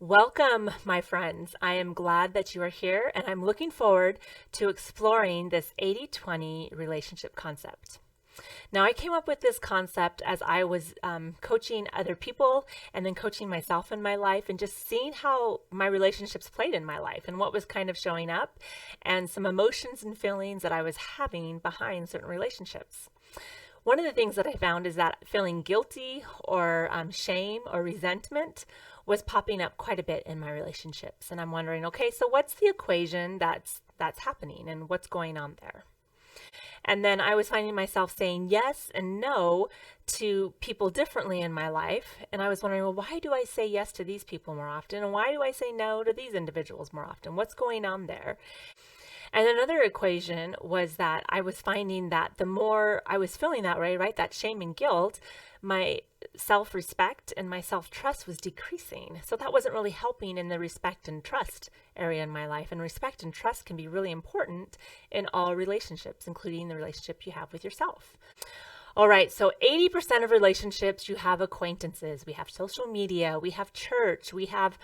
Welcome, my friends. I am glad that you are here, and I'm looking forward to exploring this 80/20 relationship concept. Now, I came up with this concept as I was coaching other people and then coaching myself in my life and just seeing how my relationships played in my life and what was kind of showing up and some emotions and feelings that I was having behind certain relationships. One of the things that I found is that feeling guilty or shame or resentment was popping up quite a bit in my relationships. And I'm wondering, okay, so what's the equation that's happening and what's going on there? And then I was finding myself saying yes and no to people differently in my life. And I was wondering, well, why do I say yes to these people more often? And why do I say no to these individuals more often? What's going on there? And another equation was that I was finding that the more I was feeling that way, right, that shame and guilt, my self respect and my self trust was decreasing. So that wasn't really helping in the respect and trust area in my life. And respect and trust can be really important in all relationships, including the relationship you have with yourself. All right, so 80% of relationships, you have acquaintances, we have social media, we have church, we have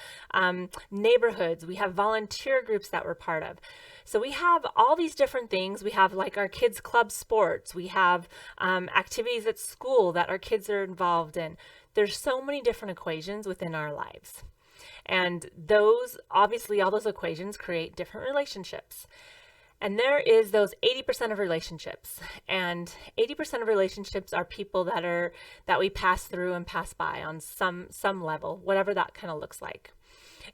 neighborhoods, we have volunteer groups that we're part of. So we have all these different things. We have like our kids' club sports, we have activities at school that our kids are involved in. There's so many different equations within our lives. And those, obviously, all those equations create different relationships. And there is those 80% of relationships. And 80% of relationships are people that we pass through and pass by on some level, whatever that kind of looks like.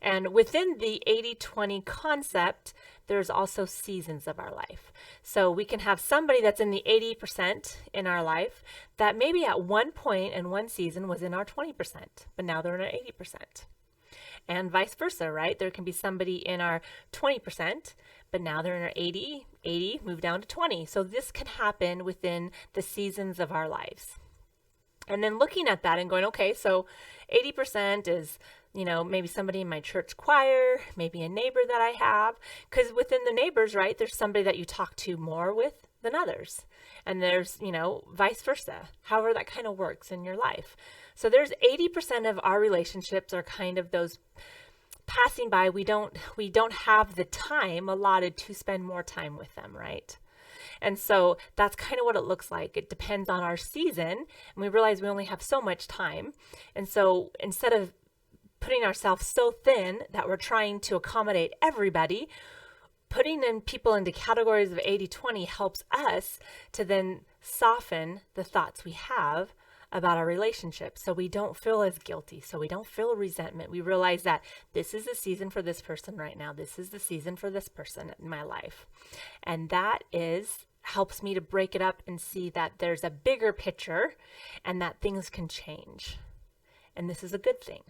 And within the 80/20 concept, there's also seasons of our life. So we can have somebody that's in the 80% in our life that maybe at one point in one season was in our 20%, but now they're in our 80%. And vice versa, right? There can be somebody in our 20%, but now they're in our 80, move down to 20. So this can happen within the seasons of our lives. And then looking at that and going, okay, so 80% is, maybe somebody in my church choir, maybe a neighbor that I have, because within the neighbors, right, there's somebody that you talk to more with than others. And there's, vice versa, however that kind of works in your life. So there's 80% of our relationships are kind of those passing by. We don't have the time allotted to spend more time with them, right? And so that's kind of what it looks like. It depends on our season, and we realize we only have so much time. And so instead of putting ourselves so thin that we're trying to accommodate everybody, putting in people into categories of 80/20 helps us to then soften the thoughts we have about our relationship, so we don't feel as guilty, so we don't feel resentment. We realize that this is the season for this person right now. This is the season for this person in my life. And that helps me to break it up and see that there's a bigger picture and that things can change. And this is a good thing.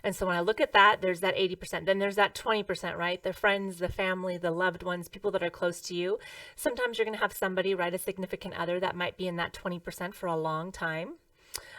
And so when I look at that, there's that 80%. Then there's that 20%, right? The friends, the family, the loved ones, people that are close to you. Sometimes you're going to have somebody, right, a significant other that might be in that 20% for a long time.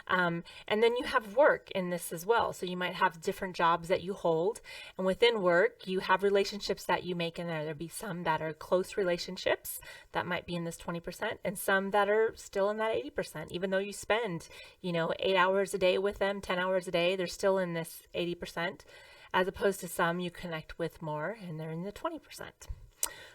And then you have work in this as well. So you might have different jobs that you hold. And within work, you have relationships that you make in there. There'll be some that are close relationships that might be in this 20%, and some that are still in that 80%. Even though you spend, 8 hours a day with them, 10 hours a day, they're still in this 80%, as opposed to some you connect with more and they're in the 20%.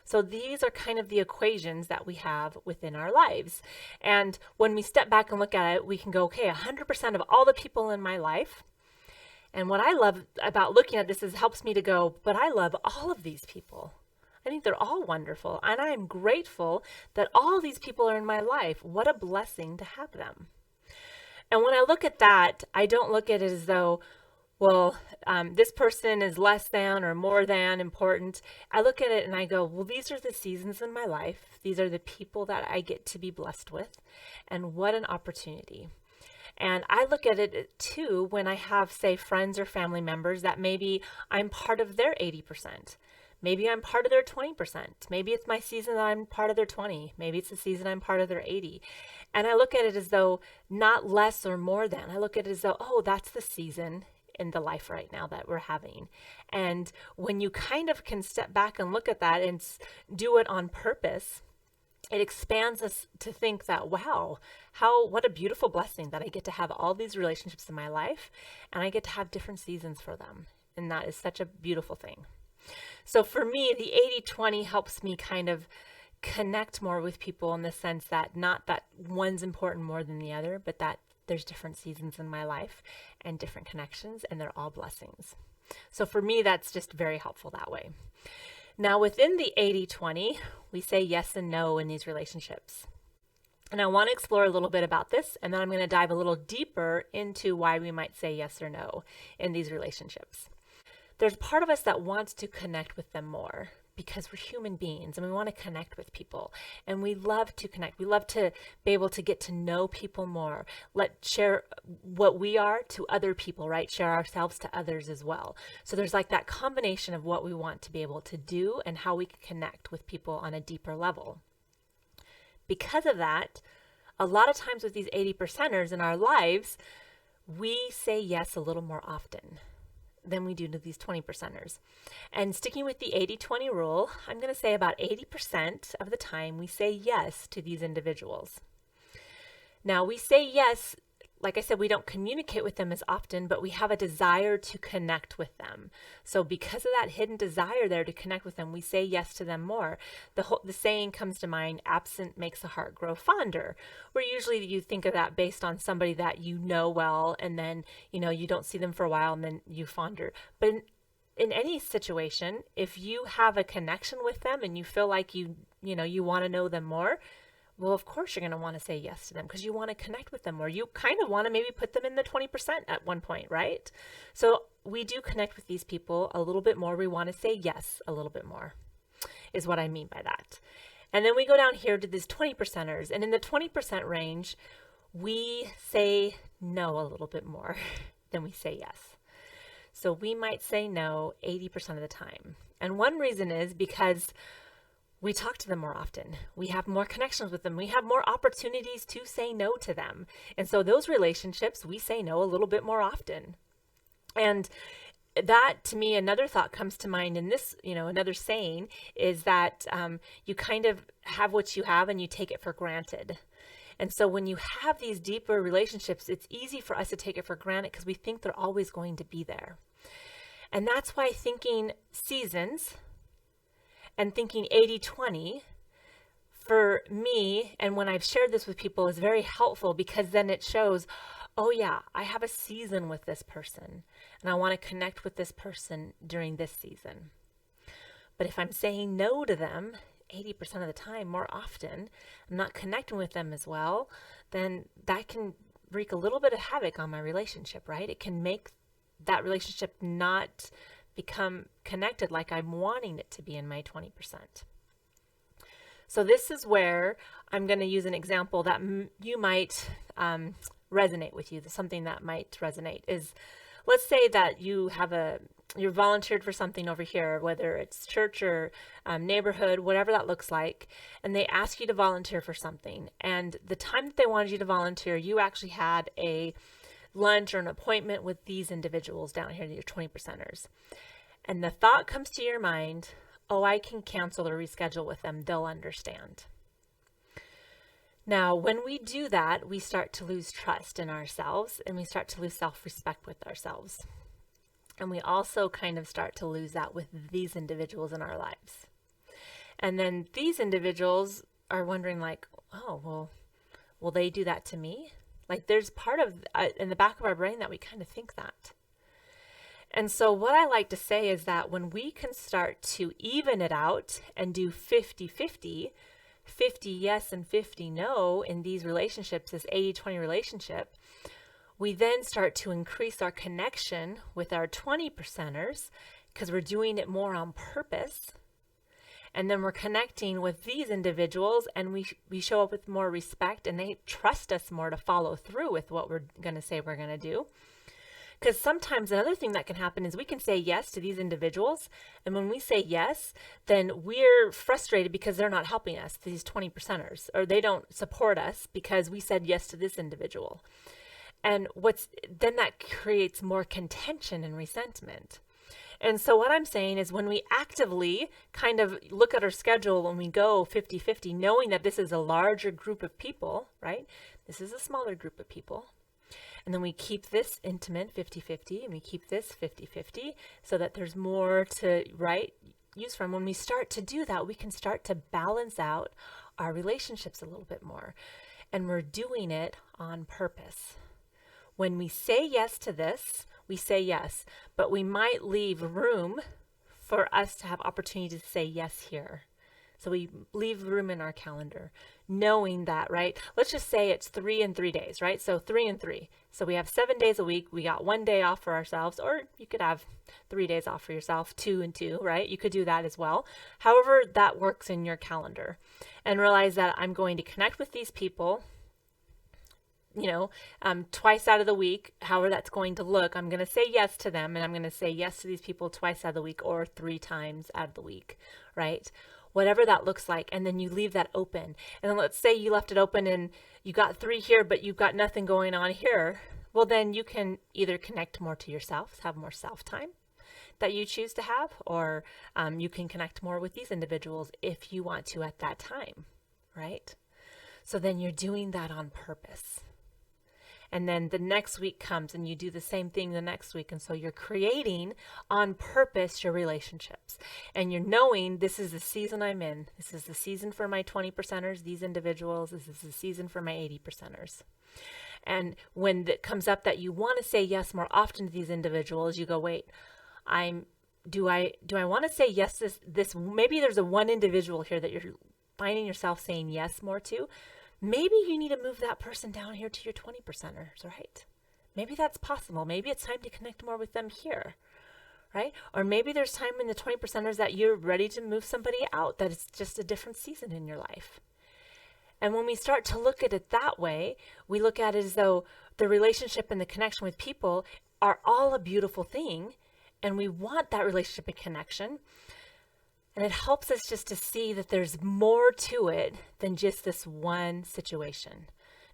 So these are kind of the equations that we have within our lives. And when we step back and look at it, we can go, okay, 100% of all the people in my life. And what I love about looking at this is it helps me to go, but I love all of these people. I think they're all wonderful. And I am grateful that all these people are in my life. What a blessing to have them. And when I look at that, I don't look at it as though, well, this person is less than or more than important. I look at it and I go, well, these are the seasons in my life. These are the people that I get to be blessed with. And what an opportunity. And I look at it too when I have, say, friends or family members that maybe I'm part of their 80%. Maybe I'm part of their 20%. Maybe it's my season that I'm part of their 20. Maybe it's the season I'm part of their 80. And I look at it as though not less or more than. I look at it as though, oh, that's the season in the life right now that we're having. And when you kind of can step back and look at that and do it on purpose, it expands us to think that, wow, what a beautiful blessing that I get to have all these relationships in my life and I get to have different seasons for them. And that is such a beautiful thing. So for me, the 80-20 helps me kind of connect more with people in the sense that not that one's important more than the other, but that there's different seasons in my life and different connections, and they're all blessings. So for me, that's just very helpful that way. Now, within the 80-20, we say yes and no in these relationships. And I want to explore a little bit about this, and then I'm going to dive a little deeper into why we might say yes or no in these relationships. There's part of us that wants to connect with them more because we're human beings and we want to connect with people and we love to connect. We love to be able to get to know people more, share what we are to other people, right? Share ourselves to others as well. So there's like that combination of what we want to be able to do and how we can connect with people on a deeper level. Because of that, a lot of times with these 80%ers in our lives, we say yes a little more often than we do to these 20%ers. And sticking with the 80-20 rule, I'm going to say about 80% of the time we say yes to these individuals. Now, we say yes, like I said, we don't communicate with them as often, but we have a desire to connect with them. So because of that hidden desire there to connect with them, we say yes to them more. The saying comes to mind, absent makes the heart grow fonder, where usually you think of that based on somebody that you know well, and then, you don't see them for a while and then you fonder. But in any situation, if you have a connection with them and you feel like you want to know them more, well, of course you're going to want to say yes to them because you want to connect with them, or you kind of want to maybe put them in the 20% at one point, right? So we do connect with these people a little bit more. We want to say yes a little bit more is what I mean by that. And then we go down here to these 20%ers. And in the 20% range, we say no a little bit more than we say yes. So we might say no 80% of the time. And one reason is because we talk to them more often. We have more connections with them. We have more opportunities to say no to them. And so those relationships, we say no a little bit more often. And that, to me, another thought comes to mind in this, another saying is that you kind of have what you have and you take it for granted. And so when you have these deeper relationships, it's easy for us to take it for granted because we think they're always going to be there. And that's why thinking seasons and thinking 80-20 for me, and when I've shared this with people, is very helpful because then it shows, oh yeah, I have a season with this person and I want to connect with this person during this season. But if I'm saying no to them 80% of the time, more often, I'm not connecting with them as well, then that can wreak a little bit of havoc on my relationship, right? It can make that relationship not become connected like I'm wanting it to be in my 20%. So this is where I'm going to use an example that you might resonate with you. Something that might resonate is, let's say that you're volunteered for something over here, whether it's church or neighborhood, whatever that looks like, and they ask you to volunteer for something. And the time that they wanted you to volunteer, you actually had a lunch or an appointment with these individuals down here, your 20%ers. And the thought comes to your mind, oh, I can cancel or reschedule with them. They'll understand. Now, when we do that, we start to lose trust in ourselves and we start to lose self-respect with ourselves. And we also kind of start to lose that with these individuals in our lives. And then these individuals are wondering like, oh, well, will they do that to me? Like there's part of in the back of our brain that we kind of think that. And so what I like to say is that when we can start to even it out and do 50-50, 50 yes and 50 no in these relationships, this 80-20 relationship, we then start to increase our connection with our 20%ers because we're doing it more on purpose. And then we're connecting with these individuals and we show up with more respect and they trust us more to follow through with what we're going to say we're going to do. Because sometimes another thing that can happen is we can say yes to these individuals. And when we say yes, then we're frustrated because they're not helping us, these 20%ers, or they don't support us because we said yes to this individual. And then that creates more contention and resentment. And so what I'm saying is when we actively kind of look at our schedule when we go 50-50, knowing that this is a larger group of people, right? This is a smaller group of people. And then we keep this intimate 50-50 and we keep this 50-50 so that there's more to, right, use from. When we start to do that, we can start to balance out our relationships a little bit more. And we're doing it on purpose. When we say yes to this, we say yes, but we might leave room for us to have opportunity to say yes here. So we leave room in our calendar, knowing that, right? Let's just say it's 3 and 3 days, right? So 3 and 3. So we have 7 days a week. We got 1 day off for ourselves, or you could have 3 days off for yourself, 2 and 2, right? You could do that as well. However, that works in your calendar. And realize that I'm going to connect with these people, twice out of the week, however that's going to look. I'm going to say yes to them, and I'm going to say yes to these people twice out of the week or 3 times out of the week, right? Whatever that looks like. And then you leave that open. And then let's say you left it open and you got 3 here, but you've got nothing going on here. Well, then you can either connect more to yourself, have more self-time that you choose to have, or you can connect more with these individuals if you want to at that time, right? So then you're doing that on purpose. And then the next week comes and you do the same thing the next week. And so you're creating on purpose your relationships. And you're knowing this is the season I'm in. This is the season for my 20%ers, these individuals. This is the season for my 80%ers. And when it comes up that you want to say yes more often to these individuals, you go, wait, do I want to say yes to this? Maybe there's a one individual here that you're finding yourself saying yes more to. Maybe you need to move that person down here to your 20%ers, right? Maybe that's possible. Maybe it's time to connect more with them here, right? Or maybe there's time in the 20%ers that you're ready to move somebody out, that it's just a different season in your life. And when we start to look at it that way, we look at it as though the relationship and the connection with people are all a beautiful thing, and we want that relationship and connection. And it helps us just to see that there's more to it than just this one situation,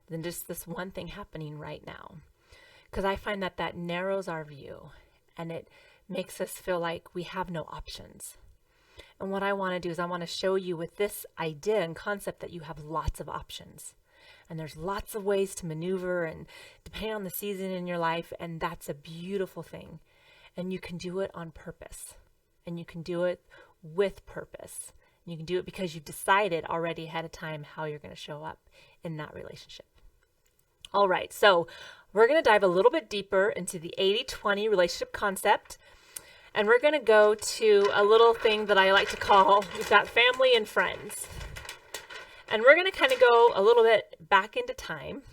than just this one thing happening right now. Because I find that that narrows our view and it makes us feel like we have no options. And what I want to do is I want to show you with this idea and concept that you have lots of options. And there's lots of ways to maneuver and depending on the season in your life. And that's a beautiful thing. And you can do it on purpose. And you can do it with purpose. You can do it because you've decided already ahead of time how you're going to show up in that relationship. All right, so we're going to dive a little bit deeper into the 80-20 relationship concept. And we're going to go to a little thing that I like to call, we've got family and friends. And we're going to kind of go a little bit back into time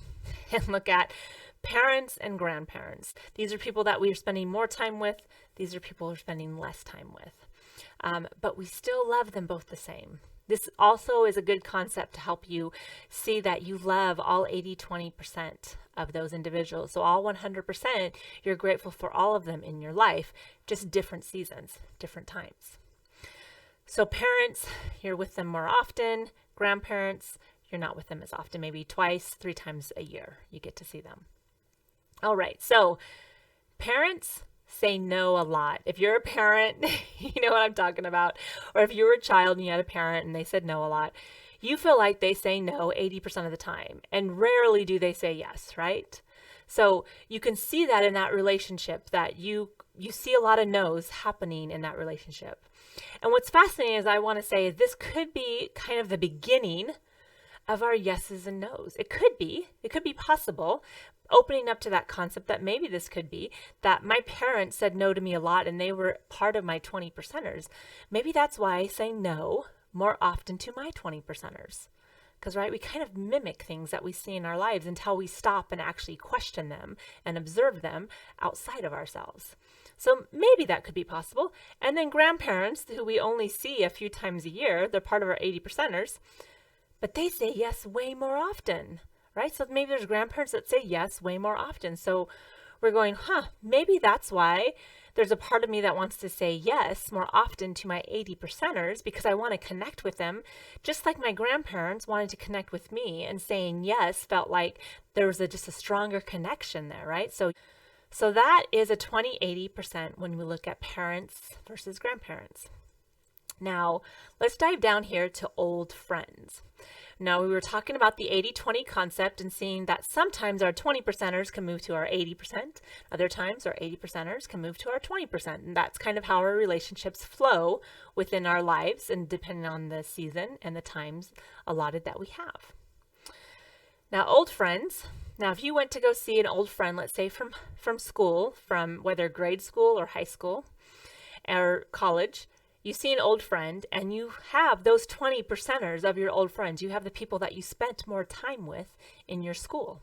and look at parents and grandparents. These are people that we're spending more time with. These are people we're spending less time with. But we still love them both the same. This also is a good concept to help you see that you love all 80-20% of those individuals. So all 100%, you're grateful for all of them in your life, just different seasons, different times. So parents, you're with them more often. Grandparents, you're not with them as often, maybe twice, 3 times a year you get to see them. All right, so parents say no a lot. If you're a parent, you know what I'm talking about. Or if you were a child and you had a parent and they said no a lot, you feel like they say no 80% of the time. And rarely do they say yes, right? So you can see that in that relationship, that you see a lot of no's happening in that relationship. And what's fascinating is I want to say this could be kind of the beginning of our yeses and nos. It could be possible, opening up to that concept that maybe this could be that my parents said no to me a lot and they were part of my 20%ers. Maybe that's why I say no more often to my 20%ers. Because, right, we kind of mimic things that we see in our lives until we stop and actually question them and observe them outside of ourselves. So maybe that could be possible. And then grandparents, who we only see a few times a year, they're part of our 80%ers, but they say yes way more often. Right? So maybe there's grandparents that say yes way more often. So we're going, maybe that's why there's a part of me that wants to say yes more often to my 80%ers because I want to connect with them, just like my grandparents wanted to connect with me, and saying yes felt like there was just a stronger connection there, right? So So that is a 20-80% when we look at parents versus grandparents. Now, let's dive down here to old friends. Now, we were talking about the 80-20 concept and seeing that sometimes our 20%ers can move to our 80%. Other times our 80%ers can move to our 20%. And that's kind of how our relationships flow within our lives and depending on the season and the times allotted that we have. Now, old friends. Now, if you went to go see an old friend, let's say from school, from whether grade school or high school or college, you see an old friend and you have those 20%ers of your old friends. You have the people that you spent more time with in your school.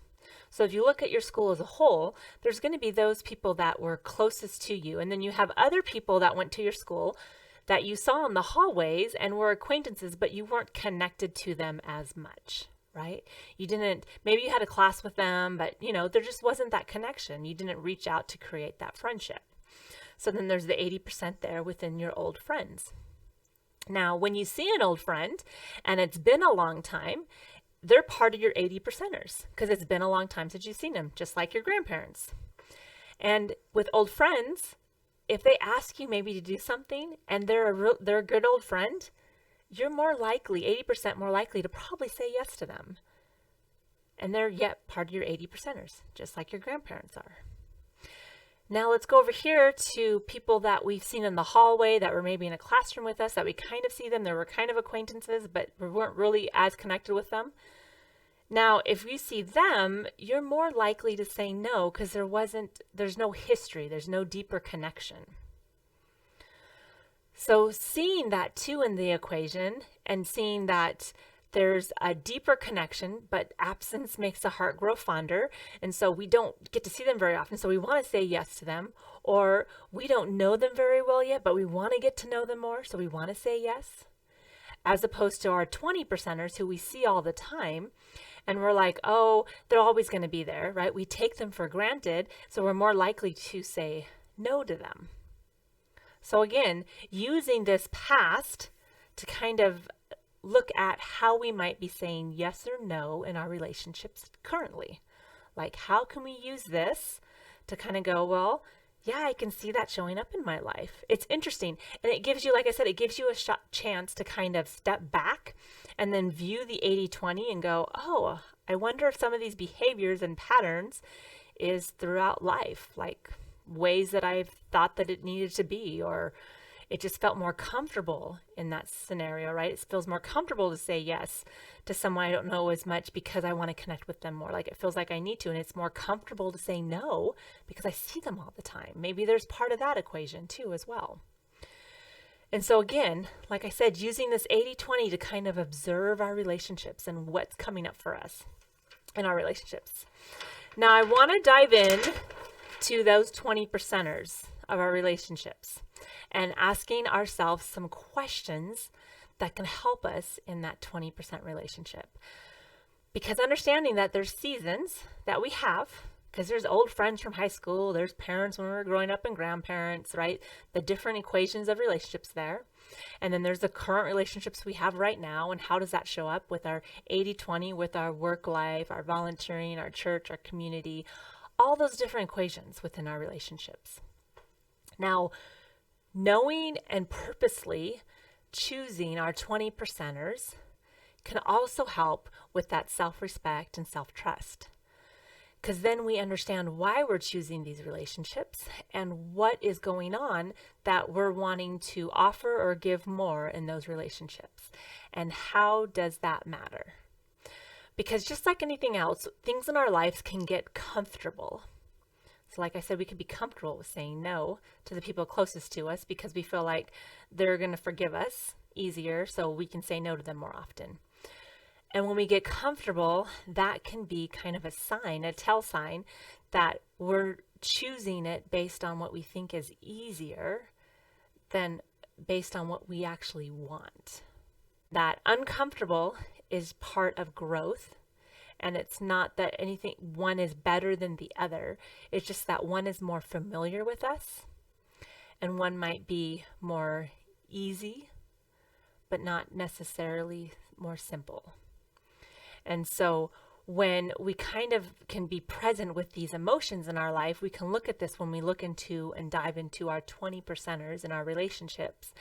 So if you look at your school as a whole, there's going to be those people that were closest to you. And then you have other people that went to your school that you saw in the hallways and were acquaintances, but you weren't connected to them as much, right? You didn't, maybe you had a class with them, but there just wasn't that connection. You didn't reach out to create that friendship. So then there's the 80% there within your old friends. Now, when you see an old friend and it's been a long time, they're part of your 80%ers because it's been a long time since you've seen them, just like your grandparents. And with old friends, if they ask you maybe to do something and they're a good old friend, you're more likely, 80% more likely to probably say yes to them. And they're yet part of your 80%ers, just like your grandparents are. Now let's go over here to people that we've seen in the hallway that were maybe in a classroom with us, that we kind of see them. They were kind of acquaintances, but we weren't really as connected with them. Now, if you see them, you're more likely to say no because there's no history, there's no deeper connection. So seeing that too in the equation and seeing that there's a deeper connection, but absence makes the heart grow fonder. And so we don't get to see them very often. So we want to say yes to them, or we don't know them very well yet, but we want to get to know them more. So we want to say yes, as opposed to our 20%ers who we see all the time. And we're like, oh, they're always going to be there, right? We take them for granted. So we're more likely to say no to them. So again, using this past to kind of look at how we might be saying yes or no in our relationships currently. Like, how can we use this to kind of go, well, yeah, I can see that showing up in my life. It's interesting. And it gives you, like I said, it gives you a chance to kind of step back and then view the 80-20 and go, oh, I wonder if some of these behaviors and patterns is throughout life, like ways that I've thought that it needed to be, or it just felt more comfortable in that scenario, right? It feels more comfortable to say yes to someone I don't know as much because I want to connect with them more. Like it feels like I need to, and it's more comfortable to say no because I see them all the time. Maybe there's part of that equation too as well. And so again, like I said, using this 80-20 to kind of observe our relationships and what's coming up for us in our relationships. Now I want to dive in to those 20%ers of our relationships and asking ourselves some questions that can help us in that 20% relationship. Because understanding that there's seasons that we have, because there's old friends from high school, there's parents when we were growing up and grandparents, right? The different equations of relationships there. And then there's the current relationships we have right now, and how does that show up with our 80-20, with our work life, our volunteering, our church, our community, all those different equations within our relationships. Now, knowing and purposely choosing our 20%ers can also help with that self-respect and self-trust. Because then we understand why we're choosing these relationships and what is going on that we're wanting to offer or give more in those relationships. And how does that matter? Because just like anything else, things in our lives can get comfortable. So like I said, we could be comfortable with saying no to the people closest to us because we feel like they're going to forgive us easier, so we can say no to them more often. And when we get comfortable, that can be kind of a sign, a tell sign that we're choosing it based on what we think is easier than based on what we actually want. That uncomfortable is part of growth. And it's not that anything, one is better than the other. It's just that one is more familiar with us and one might be more easy, but not necessarily more simple. And so when we kind of can be present with these emotions in our life, we can look at this when we look into and dive into our 20 percenters in our relationships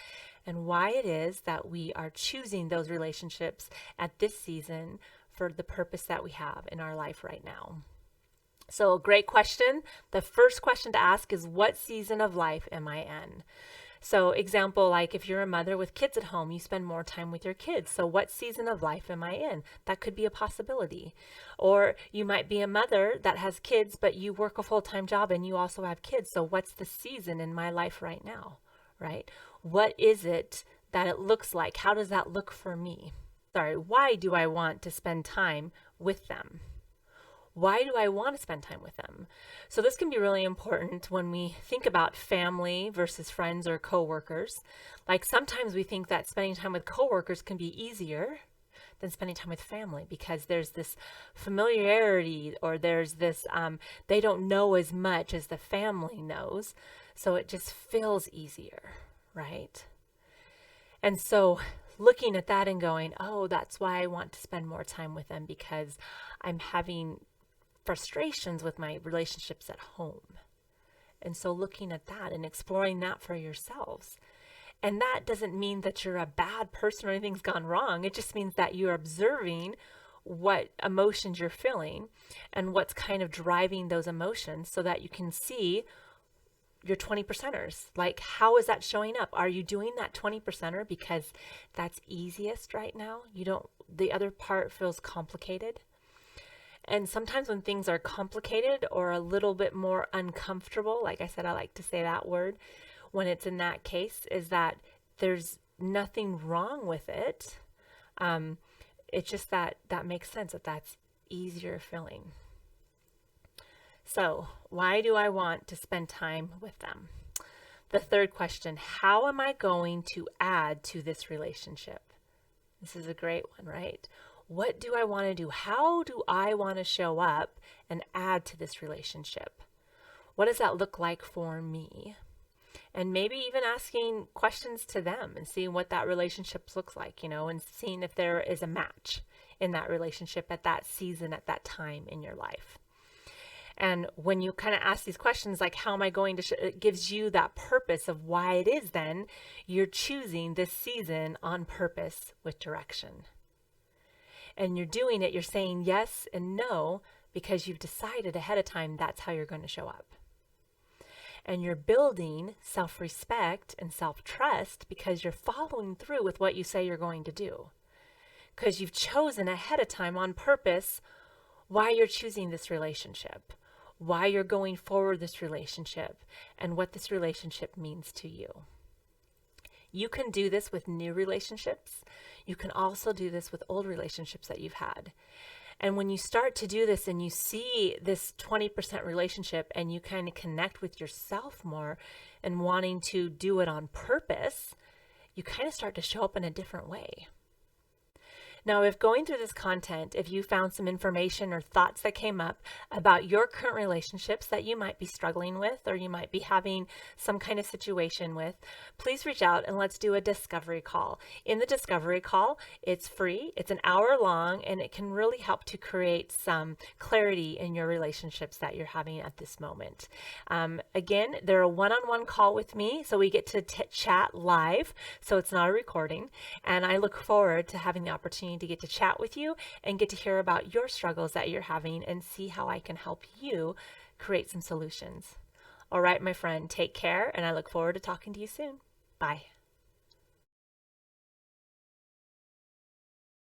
and why it is that we are choosing those relationships at this season for the purpose that we have in our life right now. So, a great question. The first question to ask is, what season of life am I in? So, example, like if you're a mother with kids at home, you spend more time with your kids. So, what season of life am I in? That could be a possibility. Or you might be a mother that has kids, but you work a full-time job and you also have kids. So, what's the season in my life right now, right? What is it that it looks like? How does that look for me? Why do I want to spend time with them? Why do I want to spend time with them? So this can be really important when we think about family versus friends or coworkers. Like sometimes we think that spending time with coworkers can be easier than spending time with family because there's this familiarity or there's this, they don't know as much as the family knows. So it just feels easier, right? And so looking at that and going, oh, that's why I want to spend more time with them because I'm having frustrations with my relationships at home. And so looking at that and exploring that for yourselves. And that doesn't mean that you're a bad person or anything's gone wrong. It just means that you're observing what emotions you're feeling and what's kind of driving those emotions so that you can see your 20 percenters. Like, how is that showing up? Are you doing that 20 percenter because that's easiest right now? The other part feels complicated. And sometimes when things are complicated or a little bit more uncomfortable, like I said, I like to say that word, when it's in that case, is that there's nothing wrong with it. It's just that makes sense that that's easier feeling. So why do I want to spend time with them? The third question, how am I going to add to this relationship? This is a great one, right? What do I want to do? How do I want to show up and add to this relationship? What does that look like for me? And maybe even asking questions to them and seeing what that relationship looks like, and seeing if there is a match in that relationship at that season, at that time in your life. And when you kind of ask these questions, like, how am I going to, it gives you that purpose of why it is then you're choosing this season on purpose with direction. And you're doing it, you're saying yes and no because you've decided ahead of time that's how you're going to show up. And you're building self-respect and self-trust because you're following through with what you say you're going to do. Because you've chosen ahead of time on purpose why you're choosing this relationship, why you're going forward this relationship, and what this relationship means to you. You can do this with new relationships. You can also do this with old relationships that you've had. And when you start to do this and you see this 20% relationship and you kind of connect with yourself more and wanting to do it on purpose, you kind of start to show up in a different way. Now, if going through this content, if you found some information or thoughts that came up about your current relationships that you might be struggling with or you might be having some kind of situation with, please reach out and let's do a discovery call. In the discovery call, it's free, it's an hour long, and it can really help to create some clarity in your relationships that you're having at this moment. Again, they're a one-on-one call with me, so we get to chat live, so it's not a recording, and I look forward to having the opportunity to get to chat with you and get to hear about your struggles that you're having and see how I can help you create some solutions. All right, my friend, take care, and I look forward to talking to you soon. Bye.